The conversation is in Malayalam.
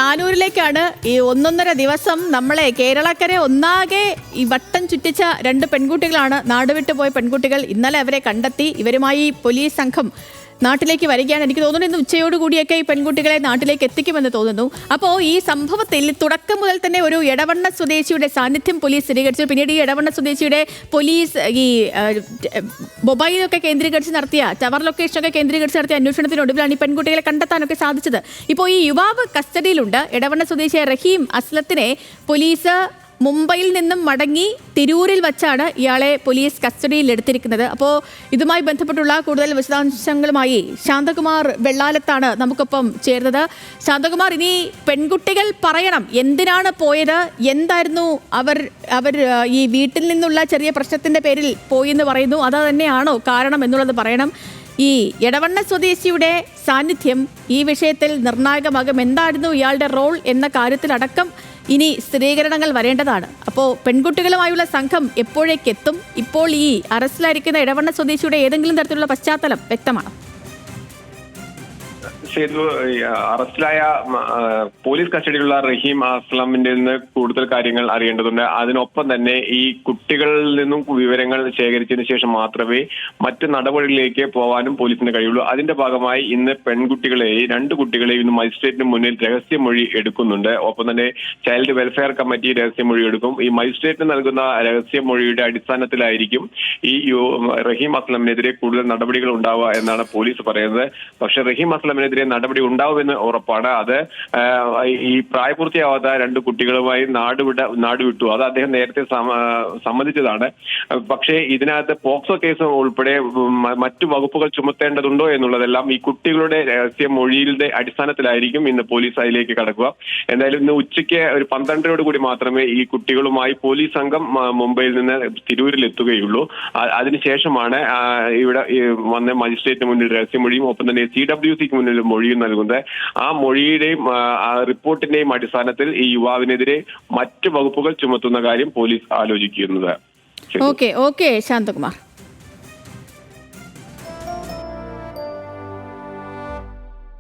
താനൂരിലേക്കാണ്. ഈ ഒന്നൊന്നര ദിവസം നമ്മളെ കേരളക്കരെ ഒന്നാകെ ഈ വട്ടം ചുറ്റിച്ച രണ്ട് പെൺകുട്ടികളാണ്, നാടുവിട്ടു പോയ പെൺകുട്ടികൾ. ഇന്നലെ അവരെ കണ്ടെത്തി. ഇവരുമായി പോലീസ് സംഘം നാട്ടിലേക്ക് വരികയാണ്. എനിക്ക് തോന്നുന്നു ഇന്ന് ഉച്ചയോടുകൂടിയൊക്കെ ഈ പെൺകുട്ടികളെ നാട്ടിലേക്ക് എത്തിക്കുമെന്ന് തോന്നുന്നു. അപ്പോൾ ഈ സംഭവത്തിൽ തുടക്കം മുതൽ തന്നെ ഒരു എടവണ്ണ സ്വദേശിയുടെ സാന്നിധ്യം പോലീസ് സ്ഥിരീകരിച്ചു. പിന്നീട് ഈ എടവണ്ണ സ്വദേശിയുടെ പോലീസ് ഈ മൊബൈലൊക്കെ കേന്ദ്രീകരിച്ച് നടത്തിയ ടവർ ലൊക്കേഷനൊക്കെ കേന്ദ്രീകരിച്ച് നടത്തിയ അന്വേഷണത്തിനൊടുവിലാണ് ഈ പെൺകുട്ടികളെ കണ്ടെത്താനൊക്കെ സാധിച്ചത്. ഇപ്പോൾ ഈ യുവാവ് കസ്റ്റഡിയിലുണ്ട്. എടവണ്ണ സ്വദേശിയായ റഹീം അസ്ലത്തിനെ പോലീസ് മുംബൈയിൽ നിന്നും മടങ്ങി തിരൂരിൽ വച്ചാണ് ഇയാളെ പോലീസ് കസ്റ്റഡിയിൽ എടുത്തിരിക്കുന്നത്. അപ്പോൾ ഇതുമായി ബന്ധപ്പെട്ടുള്ള കൂടുതൽ വിശദാംശങ്ങളുമായി ശാന്തകുമാർ വെള്ളാലത്താണ് നമുക്കൊപ്പം ചേർന്നത്. ശാന്തകുമാർ, ഇനി പെൺകുട്ടികൾ പറയണം എന്തിനാണ് പോയത്, എന്തായിരുന്നു അവർ ഈ വീട്ടിൽ നിന്നുള്ള ചെറിയ പ്രശ്നത്തിന്റെ പേരിൽ പോയി എന്ന് പറയുന്നു, അത് തന്നെയാണോ കാരണം എന്നുള്ളത് പറയണം. ഈ എടവണ്ണ സ്വദേശിയുടെ സാന്നിധ്യം ഈ വിഷയത്തിൽ നിർണായകമാകും. എന്തായിരുന്നു ഇയാളുടെ റോൾ എന്ന കാര്യത്തിലടക്കം ഇനി സ്ഥിരീകരണങ്ങൾ വരേണ്ടതാണ്. അപ്പോൾ പെൺകുട്ടികളുമായുള്ള സംഘം എപ്പോഴേക്കെത്തും? ഇപ്പോൾ ഈ അറസ്റ്റിലായിരിക്കുന്ന എടവണ്ണ സ്വദേശിയുടെ ഏതെങ്കിലും തരത്തിലുള്ള പശ്ചാത്തലം വ്യക്തമാണ്? അറസ്റ്റിലായ പോലീസ് കസ്റ്റഡിയിലുള്ള റഹീം അസ്ലമിന്റെ നിന്ന് കൂടുതൽ കാര്യങ്ങൾ അറിയേണ്ടതുണ്ട്. അതിനൊപ്പം തന്നെ ഈ കുട്ടികളിൽ നിന്നും വിവരങ്ങൾ ശേഖരിച്ചതിന് ശേഷം മാത്രമേ മറ്റ് നടപടികളിലേക്ക് പോകാനും പോലീസിന് കഴിയുള്ളൂ. അതിന്റെ ഭാഗമായി ഇന്ന് രണ്ട് കുട്ടികളെയും ഇന്ന് മജിസ്ട്രേറ്റിന് മുന്നിൽ രഹസ്യമൊഴി എടുക്കുന്നുണ്ട്. ഒപ്പം തന്നെ ചൈൽഡ് വെൽഫെയർ കമ്മിറ്റി രഹസ്യമൊഴി എടുക്കും. ഈ മജിസ്ട്രേറ്റിന് നൽകുന്ന രഹസ്യമൊഴിയുടെ അടിസ്ഥാനത്തിലായിരിക്കും ഈ റഹീം അസ്ലമിനെതിരെ കൂടുതൽ നടപടികൾ ഉണ്ടാവുക എന്നാണ് പോലീസ് പറയുന്നത്. പക്ഷെ റഹീം അസ്ലമിനെതിരെ നടപടി ഉണ്ടാവുമെന്ന് ഉറപ്പാണ്. അത് ഈ പ്രായപൂർത്തിയാവാത്ത രണ്ട് കുട്ടികളുമായി നാടുവിട്ടു. അത് അദ്ദേഹം നേരത്തെ സമ്മതിച്ചതാണ്. പക്ഷേ ഇതിനകത്ത് പോക്സോ കേസ് ഉൾപ്പെടെ മറ്റു വകുപ്പുകൾ ചുമത്തേണ്ടതുണ്ടോ എന്നുള്ളതെല്ലാം ഈ കുട്ടികളുടെ രഹസ്യമൊഴിയുടെ അടിസ്ഥാനത്തിലായിരിക്കും ഇന്ന് പോലീസ് അതിലേക്ക് കടക്കുക. എന്തായാലും ഇന്ന് ഉച്ചയ്ക്ക് ഒരു 12:00 കൂടി മാത്രമേ ഈ കുട്ടികളുമായി പോലീസ് സംഘം മുംബൈയിൽ നിന്ന് തിരൂരിൽ എത്തുകയുള്ളൂ. അതിനുശേഷമാണ് ഇവിടെ വന്ന മജിസ്ട്രേറ്റിന് മുന്നിൽ രഹസ്യമൊഴിയും ഒപ്പം തന്നെ CWCക്ക് മുന്നിൽ മൊഴിയും നൽകുന്നത്. ആ മൊഴിയുടെയും റിപ്പോർട്ടിന്റെയും അടിസ്ഥാനത്തിൽ ഈ യുവാവിനെതിരെ മറ്റ് വകുപ്പുകൾ ചുമത്തുന്ന കാര്യം പോലീസ് ആലോചിക്കുന്നത്. ഓക്കെ ശാന്തകുമാർ.